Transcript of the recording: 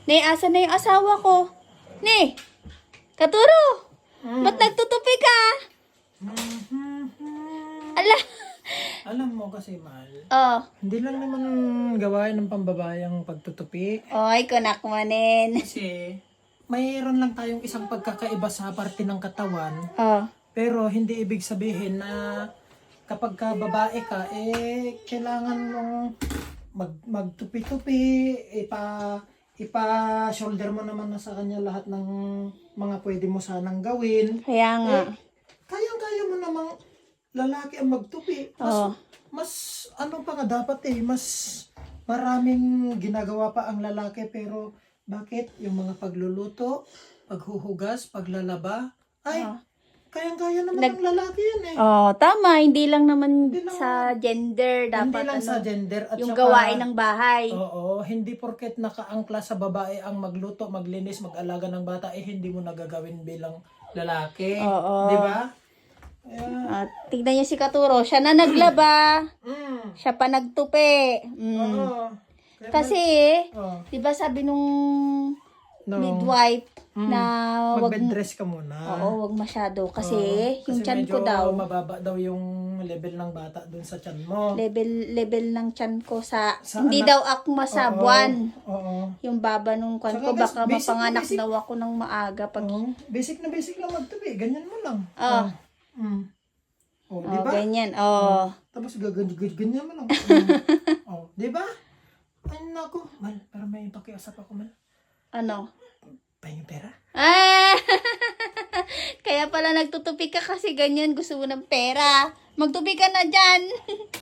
Ne, asa na yung asawa ko? Ne, Katuro, ba't nagtutupi ka? Ala. Alam mo kasi, Mal, Oh, hindi lang naman gawain ng pambabayang pagtutupi. oy, kunakmanin. Kasi, mayroon lang tayong isang pagkakaiba sa parte ng katawan. Oh, Pero hindi ibig sabihin na kapag ka babae ka, kailangan mong magtupi-tupi, ipa-shoulder mo naman na sa kanya lahat ng mga pwede mo sanang gawin. kaya nga. Kayang-kaya mo namang lalaki ang magtupi. Oh. Mas ano pa nga dapat mas maraming ginagawa pa ang lalaki, pero bakit yung mga pagluluto, paghuhugas, paglalaba, kayang-kaya naman ng lalaki yan Oh, tama. Hindi lang naman Hindi lang- sa gender. Hindi Dapat lang sa gender at yung saka- gawain ng bahay. Oo, hindi porket nakaangkla sa babae ang magluto, maglinis, mag-alaga ng bata, hindi mo nagagawin bilang lalaki. Oo. Di ba? Tignan niyo si Katuro. Siya na naglaba. Mm. Siya pa nagtupi. Oo. Kasi, Oh, di ba sabi nung no. midwife na wag Mag-bed-rest ka muna. wag masyado. Kasi yung Kasi tiyan ko medyo daw, mababa daw yung level ng bata dun sa tiyan mo. level ng tiyan ko sa Sa hindi anak- daw akma sa buwan. Oo. Yung baba nung kwan Saka ko, baka basic- mapanganak basic- daw ako ng maaga pag Basic lang magtupi. Ganyan mo lang. Oh. Di ba? ganyan. Oh. Tapos ganyan mo lang. Di ba? Ay, naku. Mal, pero may pakiusap ako, Mal. Ano? Pahingin pera? Ah! Kaya pala nagtutupi ka kasi ganyan, gusto mo ng pera. Magtupi ka na dyan.